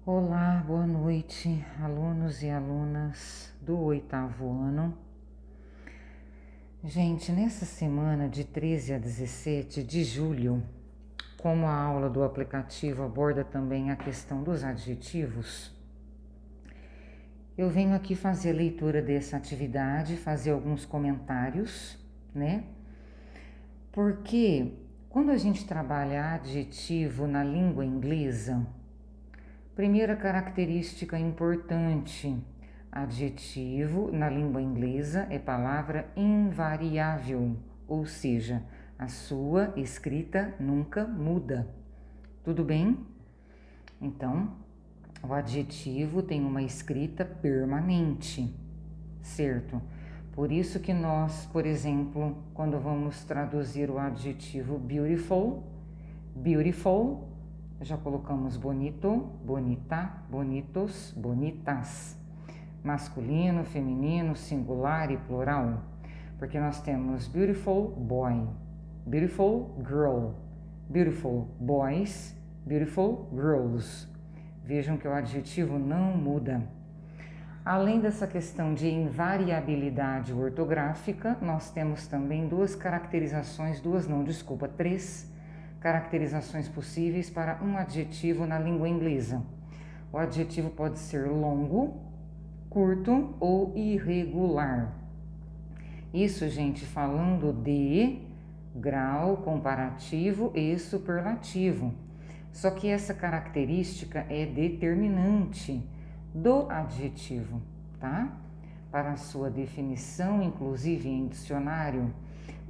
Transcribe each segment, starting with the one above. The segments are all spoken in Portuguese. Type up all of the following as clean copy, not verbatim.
Olá, boa noite, alunos e alunas do 8º ano. Gente, nessa semana de 13 a 17 de julho, como a aula do aplicativo aborda também a questão dos adjetivos, eu venho aqui fazer a leitura dessa atividade, fazer alguns comentários, né? Porque quando a gente trabalha adjetivo na língua inglesa, primeira característica importante: adjetivo na língua inglesa é palavra invariável, ou seja, a sua escrita nunca muda. Tudo bem? Então, o adjetivo tem uma escrita permanente, certo? Por isso que nós, por exemplo, quando vamos traduzir o adjetivo beautiful, já colocamos bonito, bonita, bonitos, bonitas, masculino, feminino, singular e plural, porque nós temos beautiful boy, beautiful girl, beautiful boys, beautiful girls. Vejam que o adjetivo não muda. Além dessa questão de invariabilidade ortográfica, nós temos também três caracterizações possíveis para um adjetivo na língua inglesa. O adjetivo pode ser longo, curto ou irregular. Isso, gente, falando de grau comparativo e superlativo. Só que essa característica é determinante do adjetivo, tá? Para a sua definição, inclusive em dicionário,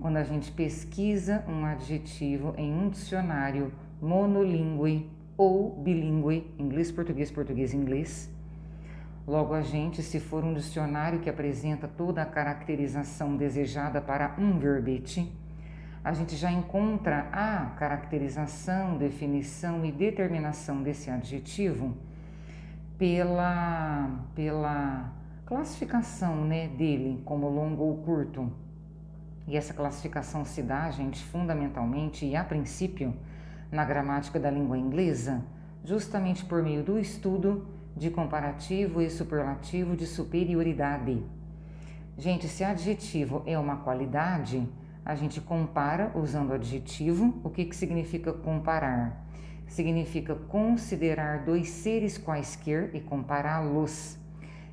quando a gente pesquisa um adjetivo em um dicionário monolíngue ou bilíngue, inglês-português, português-inglês, logo a gente, se for um dicionário que apresenta toda a caracterização desejada para um verbete, a gente já encontra a caracterização, definição e determinação desse adjetivo pela classificação, né, dele como longo ou curto. E essa classificação se dá, gente, fundamentalmente e a princípio na gramática da língua inglesa, justamente por meio do estudo de comparativo e superlativo de superioridade. Gente, se adjetivo é uma qualidade, a gente compara usando adjetivo. O que significa comparar? Significa considerar dois seres quaisquer e compará-los.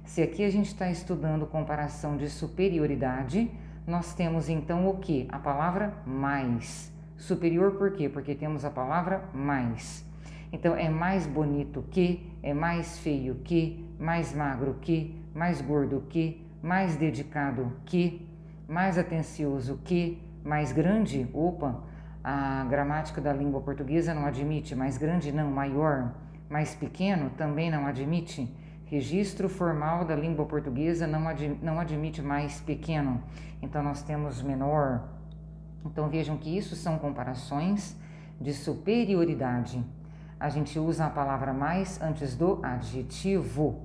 Se aqui a gente está estudando comparação de superioridade, nós temos então o que? A palavra mais. Superior por quê? Porque temos a palavra mais. Então, é mais bonito que, é mais feio que, mais magro que, mais gordo que, mais dedicado que, mais atencioso que, mais grande. Opa, a gramática da língua portuguesa não admite mais grande, não, maior. Mais pequeno também não admite. Registro formal da língua portuguesa não admite mais pequeno. Então, nós temos menor. Então, vejam que isso são comparações de superioridade. A gente usa a palavra mais antes do adjetivo.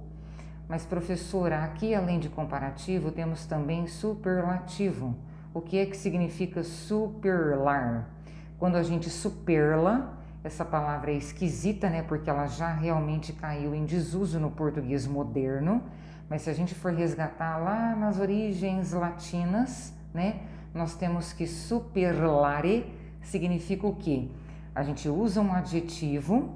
Mas, professora, aqui além de comparativo, temos também superlativo. O que é que significa superlar? Quando a gente superla, essa palavra é esquisita, né? Porque ela já realmente caiu em desuso no português moderno. Mas se a gente for resgatar lá nas origens latinas, né? Nós temos que superlare significa o quê? A gente usa um adjetivo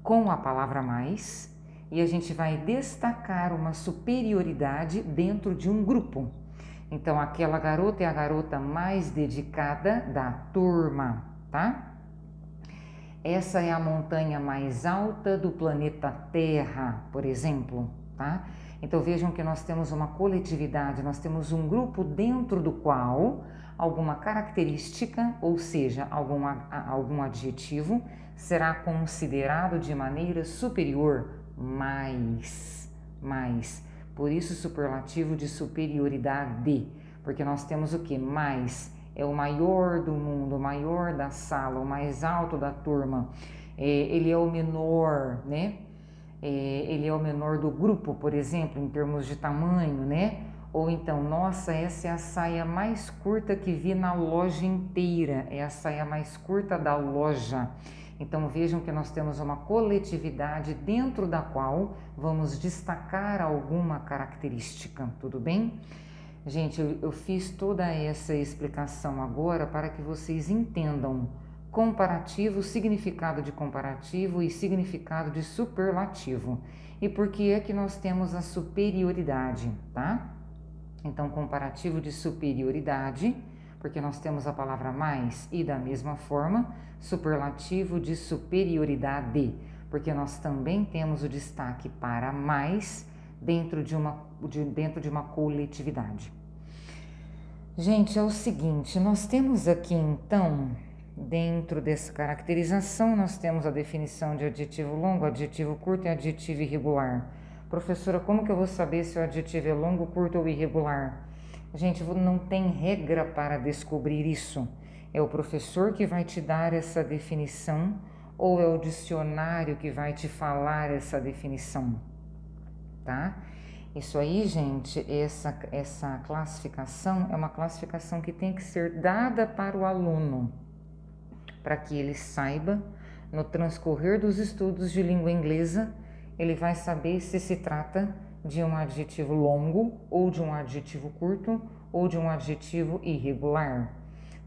com a palavra mais e a gente vai destacar uma superioridade dentro de um grupo. Então, aquela garota é a garota mais dedicada da turma, tá? Essa é a montanha mais alta do planeta Terra, por exemplo, tá? Então, vejam que nós temos uma coletividade, nós temos um grupo dentro do qual alguma característica, ou seja, algum adjetivo, será considerado de maneira superior, mais. Por isso, superlativo de superioridade, porque nós temos o que? Mais é o maior do mundo, o maior da sala, o mais alto da turma. Ele é o menor, né? Ele é o menor do grupo, por exemplo, em termos de tamanho, né? Ou então, nossa, essa é a saia mais curta que vi na loja inteira, é a saia mais curta da loja. Então vejam que nós temos uma coletividade dentro da qual vamos destacar alguma característica, tudo bem? Gente, eu fiz toda essa explicação agora para que vocês entendam comparativo, significado de comparativo e significado de superlativo. E por que é que nós temos a superioridade, tá? Então, comparativo de superioridade, porque nós temos a palavra mais, e da mesma forma, superlativo de superioridade, porque nós também temos o destaque para mais dentro de uma coletividade. Gente, é o seguinte, nós temos aqui então, dentro dessa caracterização, nós temos a definição de adjetivo longo, adjetivo curto e adjetivo irregular. Professora, como que eu vou saber se o adjetivo é longo, curto ou irregular? Gente, não tem regra para descobrir isso. É o professor que vai te dar essa definição ou é o dicionário que vai te falar essa definição, tá? Isso aí, gente, essa classificação é uma classificação que tem que ser dada para o aluno, para que ele saiba, no transcorrer dos estudos de língua inglesa, ele vai saber se trata de um adjetivo longo, ou de um adjetivo curto, ou de um adjetivo irregular.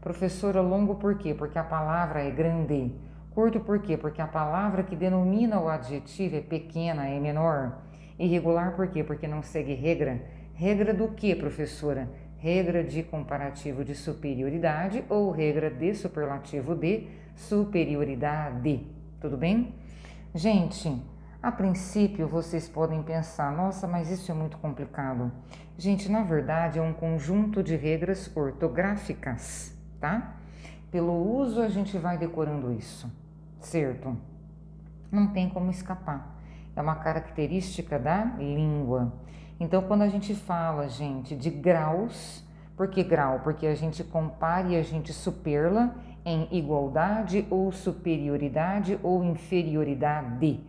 Professora, longo por quê? Porque a palavra é grande. Curto por quê? Porque a palavra que denomina o adjetivo é pequena, é menor. Irregular por quê? Porque não segue regra. Regra do que, professora? Regra de comparativo de superioridade ou regra de superlativo de superioridade. Tudo bem? Gente, a princípio vocês podem pensar, nossa, mas isso é muito complicado. Gente, na verdade é um conjunto de regras ortográficas, tá? Pelo uso a gente vai decorando isso, certo? Não tem como escapar. É uma característica da língua. Então, quando a gente fala, gente, de graus, por que grau? Porque a gente compara e a gente superla em igualdade ou superioridade ou inferioridade.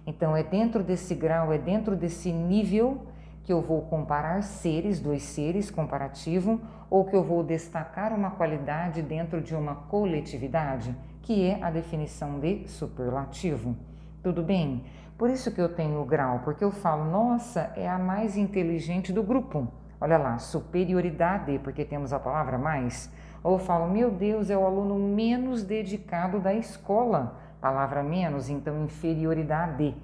Então, é dentro desse grau, é dentro desse nível que eu vou comparar seres, dois seres, comparativo, ou que eu vou destacar uma qualidade dentro de uma coletividade, que é a definição de superlativo. Tudo bem? Por isso que eu tenho o grau, porque eu falo, nossa, é a mais inteligente do grupo. Olha lá, superioridade, porque temos a palavra mais. Ou eu falo, meu Deus, é o aluno menos dedicado da escola. Palavra menos, então inferioridade.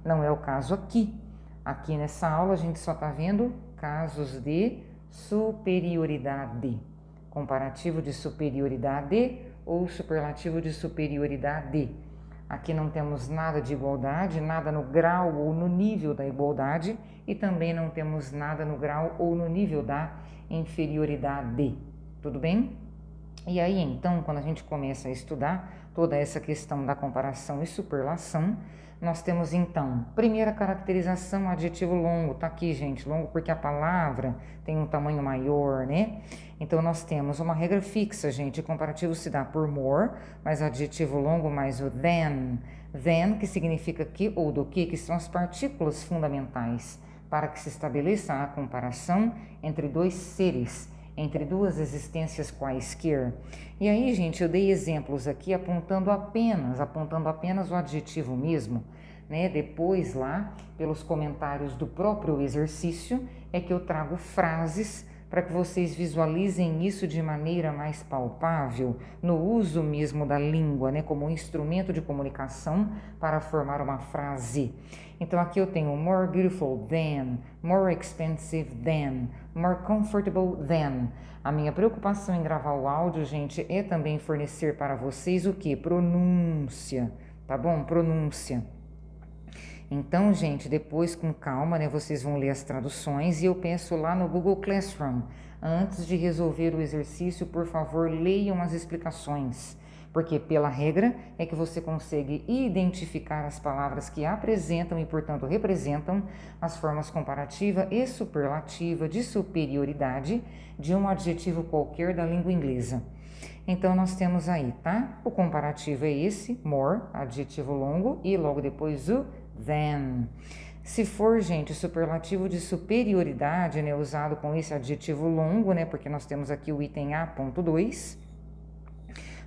Não é o caso aqui. Aqui nessa aula a gente só está vendo casos de superioridade. Comparativo de superioridade ou superlativo de superioridade. Aqui não temos nada de igualdade, nada no grau ou no nível da igualdade e também não temos nada no grau ou no nível da inferioridade. Tudo bem? E aí, então, quando a gente começa a estudar toda essa questão da comparação e superlação, nós temos, então, primeira caracterização, adjetivo longo. Tá aqui, gente, longo porque a palavra tem um tamanho maior, né? Então, nós temos uma regra fixa, gente. O comparativo se dá por more, mais adjetivo longo, mais o than. Than, que significa que ou do que são as partículas fundamentais para que se estabeleça a comparação entre dois seres, entre duas existências quaisquer. E aí, gente, eu dei exemplos aqui apontando apenas o adjetivo mesmo, né? Depois lá, pelos comentários do próprio exercício, é que eu trago frases para que vocês visualizem isso de maneira mais palpável, no uso mesmo da língua, né, como um instrumento de comunicação para formar uma frase. Então aqui eu tenho more beautiful than, more expensive than, more comfortable than. A minha preocupação em gravar o áudio, gente, é também fornecer para vocês o que? Pronúncia, tá bom? Pronúncia. Então, gente, depois com calma, né, vocês vão ler as traduções e eu peço lá no Google Classroom, antes de resolver o exercício, por favor, leiam as explicações, porque pela regra é que você consegue identificar as palavras que apresentam e, portanto, representam as formas comparativa e superlativa de superioridade de um adjetivo qualquer da língua inglesa. Então, nós temos aí, tá? O comparativo é esse, more, adjetivo longo, e logo depois o than. Se for, gente, superlativo de superioridade, né, usado com esse adjetivo longo, né, porque nós temos aqui o item A.2,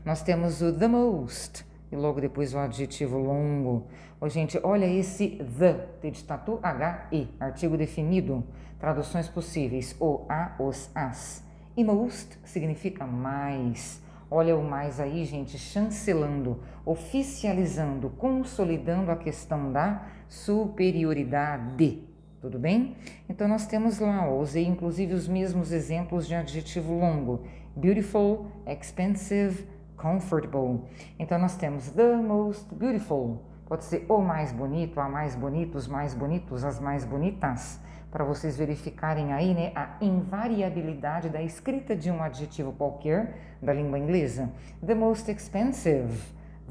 nós temos o the most, e logo depois o adjetivo longo. Ô, gente, olha esse the, T de tatu, H-E, artigo definido. Traduções possíveis, o, a, os, as. E most significa mais. Olha o mais aí, gente, chancelando, oficializando, consolidando a questão da superioridade. Tudo bem? Então nós temos lá, ó, usei inclusive os mesmos exemplos de adjetivo longo. Beautiful, expensive, comfortable. Então nós temos the most beautiful. Pode ser o mais bonito, a mais bonito, os mais bonitos, as mais bonitas. Para vocês verificarem aí, né, a invariabilidade da escrita de um adjetivo qualquer da língua inglesa. The most expensive,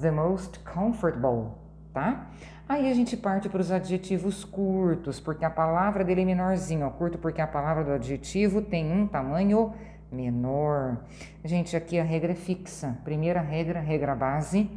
the most comfortable, tá? Aí a gente parte para os adjetivos curtos, porque a palavra dele é menorzinho, ó, curto porque a palavra do adjetivo tem um tamanho menor. Gente, aqui a regra é fixa. Primeira regra, regra base.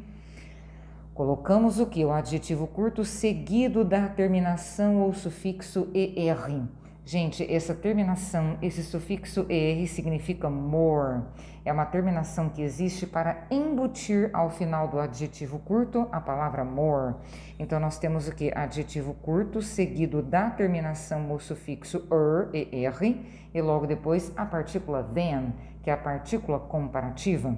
Colocamos o que? O adjetivo curto seguido da terminação ou sufixo ER. Gente, essa terminação, esse sufixo ER significa more. É uma terminação que existe para embutir ao final do adjetivo curto a palavra more. Então, nós temos o que? Adjetivo curto seguido da terminação ou sufixo ER e logo depois a partícula than, que é a partícula comparativa.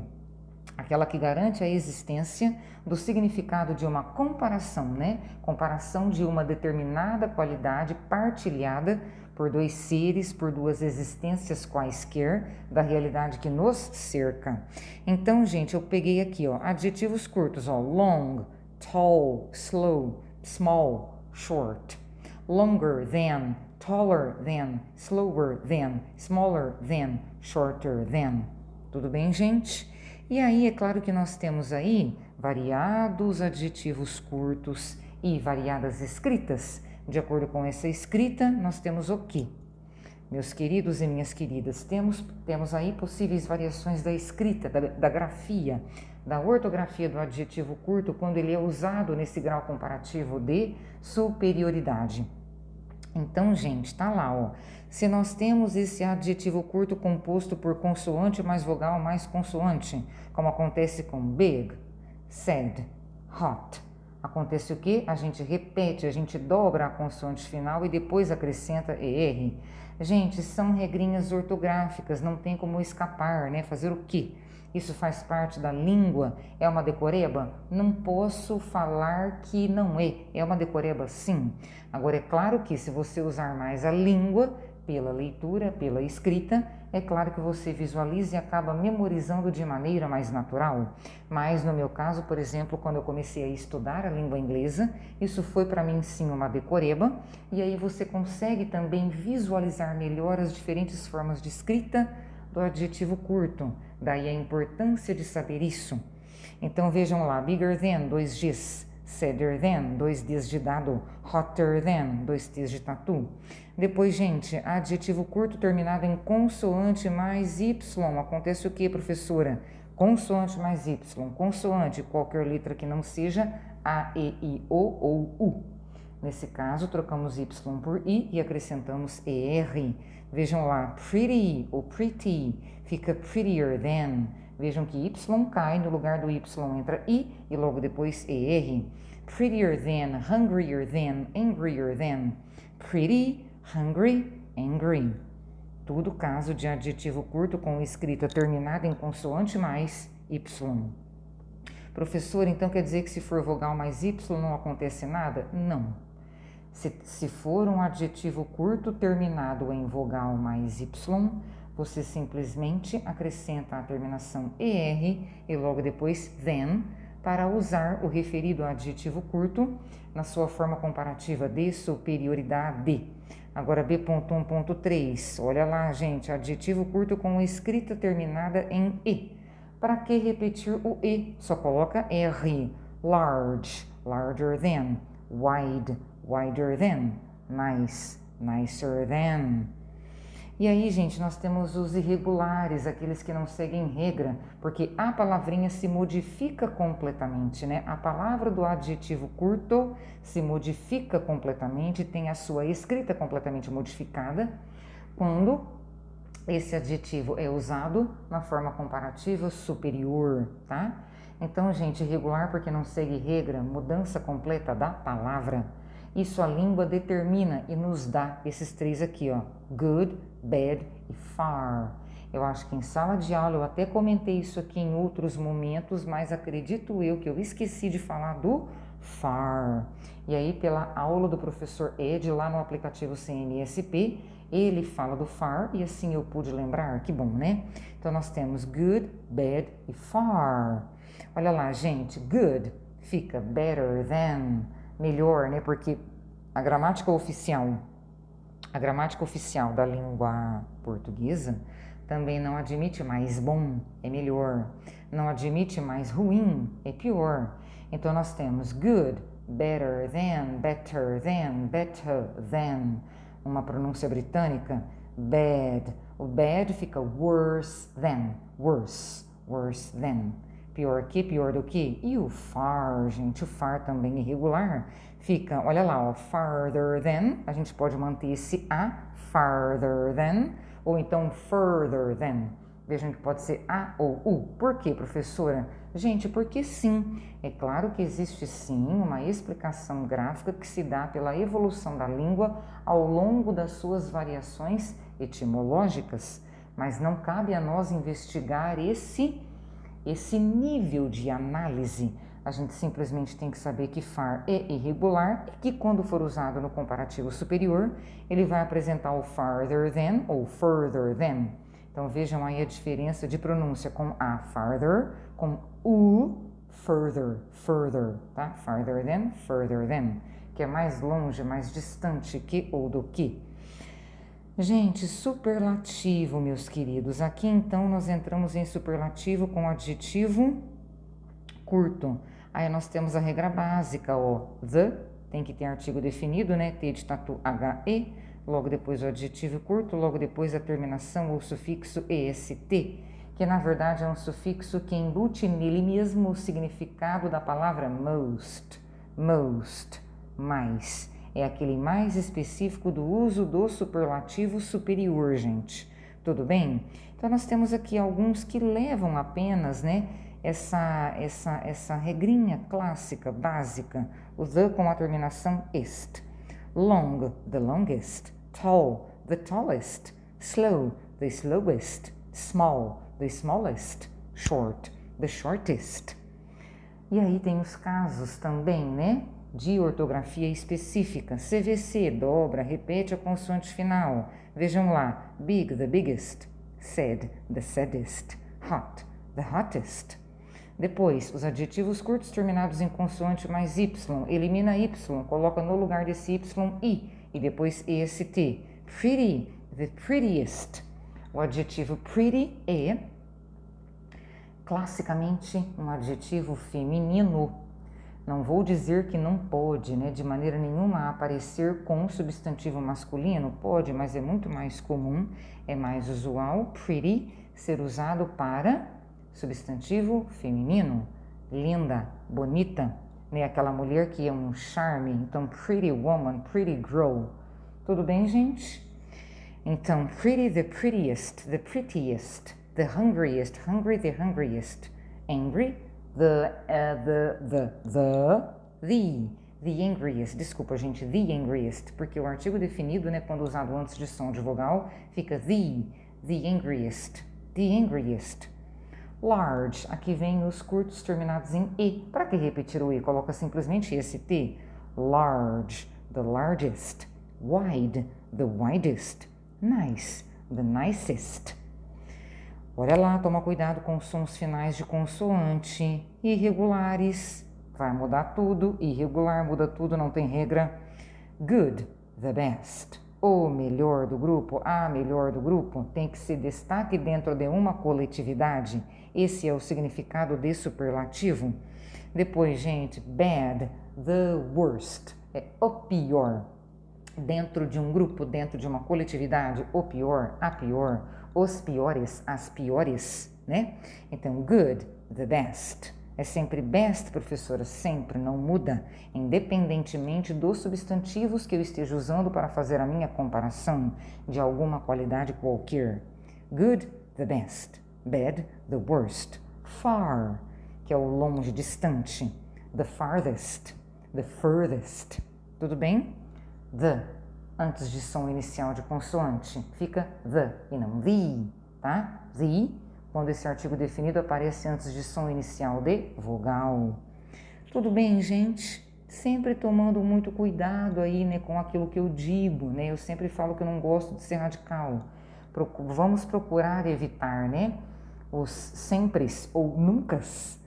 Aquela que garante a existência do significado de uma comparação, né? Comparação de uma determinada qualidade partilhada por dois seres, por duas existências quaisquer da realidade que nos cerca. Então, gente, eu peguei aqui, ó, adjetivos curtos, ó, long, tall, slow, small, short. Longer than, taller than, slower than, smaller than, shorter than. Tudo bem, gente? E aí, é claro que nós temos aí variados adjetivos curtos e variadas escritas. De acordo com essa escrita, nós temos o quê? Meus queridos e minhas queridas, temos aí possíveis variações da escrita, da grafia, da ortografia do adjetivo curto quando ele é usado nesse grau comparativo de superioridade. Então, gente, tá lá, ó. Se nós temos esse adjetivo curto composto por consoante mais vogal mais consoante, como acontece com big, sad, hot, acontece o quê? A gente repete, a gente dobra a consoante final e depois acrescenta ER. Gente, são regrinhas ortográficas, não tem como escapar, né? Fazer o quê? Isso faz parte da língua? É uma decoreba? Não posso falar que não é. É uma decoreba, sim. Agora, é claro que se você usar mais a língua, pela leitura, pela escrita, é claro que você visualiza e acaba memorizando de maneira mais natural. Mas no meu caso, por exemplo, quando eu comecei a estudar a língua inglesa, isso foi para mim sim uma decoreba, e aí você consegue também visualizar melhor as diferentes formas de escrita do adjetivo curto. Daí a importância de saber isso. Então vejam lá, bigger than, 2 Gs, sadder than, 2 Ds de dado, hotter than, 2 Ts de tatu. Depois, gente, adjetivo curto terminado em consoante mais Y. Acontece o que, professora? Consoante mais Y. Consoante, qualquer letra que não seja A, E, I, O ou U. Nesse caso, trocamos Y por I e acrescentamos ER. Vejam lá, pretty ou pretty fica prettier than. Vejam que Y cai, no lugar do Y entra I e logo depois ER. Prettier than, hungrier than, angrier than. Pretty, hungry, angry. Tudo caso de adjetivo curto com escrita terminada em consoante mais Y. Professor, então quer dizer que se for vogal mais Y não acontece nada? Não. Se for um adjetivo curto terminado em vogal mais Y, você simplesmente acrescenta a terminação ER e logo depois than para usar o referido adjetivo curto na sua forma comparativa de superioridade. Agora B.1.3, olha lá, gente, adjetivo curto com escrita terminada em E. Para que repetir o E? Só coloca R. Large, larger than, wide, wider than, nice, nicer than. E aí, gente, nós temos os irregulares, aqueles que não seguem regra, porque a palavrinha se modifica completamente, né? A palavra do adjetivo curto se modifica completamente, tem a sua escrita completamente modificada quando esse adjetivo é usado na forma comparativa superior, tá? Então, gente, irregular porque não segue regra, mudança completa da palavra. Isso a língua determina e nos dá esses três aqui, ó. Good, bad e far. Eu acho que em sala de aula eu até comentei isso aqui em outros momentos, mas acredito eu que eu esqueci de falar do far. E aí, pela aula do professor Ed lá no aplicativo CNSP, ele fala do far e assim eu pude lembrar, que bom, né? Então nós temos good, bad e far. Olha lá, gente, good fica better than, melhor, né? Porque a gramática oficial da língua portuguesa também não admite mais bom, é melhor. Não admite mais ruim, é pior. Então nós temos good, better than, better than. Uma pronúncia britânica, bad. O bad fica worse than, worse than. Pior que, pior do que. E o far, gente, o far também irregular. Fica, olha lá, ó, farther than, a gente pode manter esse a, farther than, ou então further than. Vejam que pode ser a ou u. Por quê, professora? Gente, porque sim. É claro que existe sim uma explicação gráfica que se dá pela evolução da língua ao longo das suas variações etimológicas, mas não cabe a nós investigar esse nível de análise. A gente simplesmente tem que saber que far é irregular e que quando for usado no comparativo superior, ele vai apresentar o farther than ou further than. Então vejam aí a diferença de pronúncia com a farther, com u further, tá? Farther than, que é mais longe, mais distante que ou do que. Gente, superlativo, meus queridos. Aqui então nós entramos em superlativo com adjetivo curto. Aí nós temos a regra básica, ó, the, tem que ter artigo definido, né? T de tatu, H-E, logo depois o adjetivo curto, logo depois a terminação ou sufixo est, que na verdade é um sufixo que embute nele mesmo o significado da palavra most, mais. É aquele mais específico do uso do superlativo superior, gente. Tudo bem? Então nós temos aqui alguns que levam apenas, né, essa regrinha clássica, básica, o the com a terminação est. Long, the longest. Tall, the tallest. Slow, the slowest. Small, the smallest. Short, the shortest. E aí tem os casos também, né, de ortografia específica. CVC, dobra, repete a consoante final. Vejam lá, big, the biggest. Sad, the saddest. Hot, the hottest. Depois, os adjetivos curtos terminados em consoante mais y, elimina y, coloca no lugar desse y i, e depois est. Pretty, the prettiest. O adjetivo pretty é classicamente um adjetivo feminino. Não vou dizer que não pode, né, de maneira nenhuma aparecer com substantivo masculino, pode, mas é muito mais comum, é mais usual, pretty, ser usado para substantivo feminino, linda, bonita, né? Aquela mulher que é um charme, então pretty woman, pretty girl. Tudo bem, gente? Então, pretty, the prettiest, the hungriest, hungry, the hungriest, angry, the angriest, desculpa, gente, the angriest, porque o artigo definido, né, quando usado antes de som de vogal, fica the angriest, Large, aqui vem os curtos terminados em E. Para que repetir o E? Coloca simplesmente esse T. Large, the largest. Wide, the widest. Nice, the nicest. Olha lá, toma cuidado com os sons finais de consoante. Irregulares, vai mudar tudo. Irregular, muda tudo, não tem regra. Good, the best. O melhor do grupo, a melhor do grupo, tem que ser destaque dentro de uma coletividade. Esse é o significado de superlativo. Depois, gente, bad, the worst, é o pior. Dentro de um grupo, dentro de uma coletividade, o pior, a pior, os piores, as piores, né? Então, good, the best. É sempre best, professora, sempre, não muda, independentemente dos substantivos que eu esteja usando para fazer a minha comparação de alguma qualidade qualquer. Good, the best. Bad, the worst. Far, que é o longe, distante. The farthest, the furthest. Tudo bem? The, antes de som inicial de consoante, fica the e não the, tá? The, quando esse artigo definido aparece antes de som inicial de vogal. Tudo bem, gente? Sempre tomando muito cuidado aí, né, com aquilo que eu digo, né? Eu sempre falo que eu não gosto de ser radical. Vamos procurar evitar, né, os sempres ou nuncas,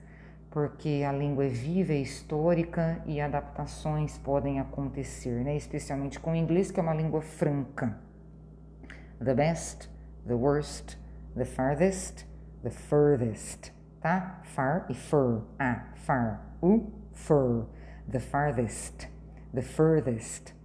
porque a língua é viva, é histórica e adaptações podem acontecer, né? Especialmente com o inglês, que é uma língua franca. The best, the worst, the farthest, the furthest, tá? Far e fur, far, fur, the farthest, the furthest.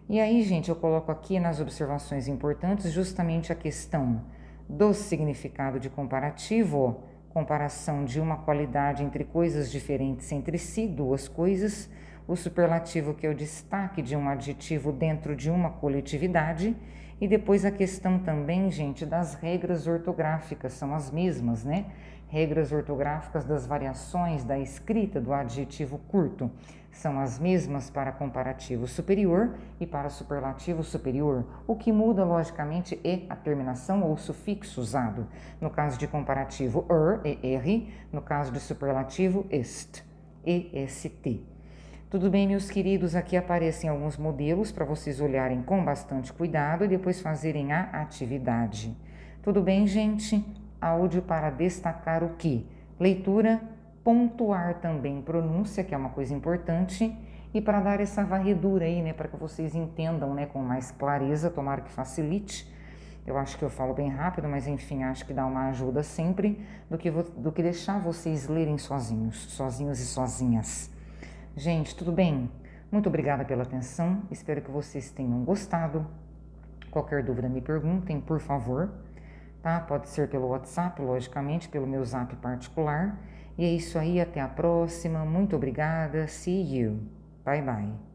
E aí, gente, eu coloco aqui nas observações importantes justamente a questão do significado de comparativo, comparação de uma qualidade entre coisas diferentes entre si, duas coisas, o superlativo, que é o destaque de um adjetivo dentro de uma coletividade, e depois a questão também, gente, das regras ortográficas, são as mesmas, né? Regras ortográficas das variações da escrita do adjetivo curto são as mesmas para comparativo superior e para superlativo superior. O que muda, logicamente, é a terminação ou sufixo usado. No caso de comparativo, é R. No caso de superlativo, est, est. Tudo bem, meus queridos? Aqui aparecem alguns modelos para vocês olharem com bastante cuidado e depois fazerem a atividade. Tudo bem, gente? Áudio para destacar o que? Leitura, pontuar também pronúncia, que é uma coisa importante, e para dar essa varredura aí, né, para que vocês entendam, né, com mais clareza, tomara que facilite. Eu acho que eu falo bem rápido, mas enfim, acho que dá uma ajuda sempre do que deixar vocês lerem sozinhos e sozinhas. Gente, tudo bem? Muito obrigada pela atenção, espero que vocês tenham gostado. Qualquer dúvida me perguntem, por favor, tá? Pode ser pelo WhatsApp, logicamente, pelo meu zap particular. E é isso aí, até a próxima, muito obrigada, see you, bye bye.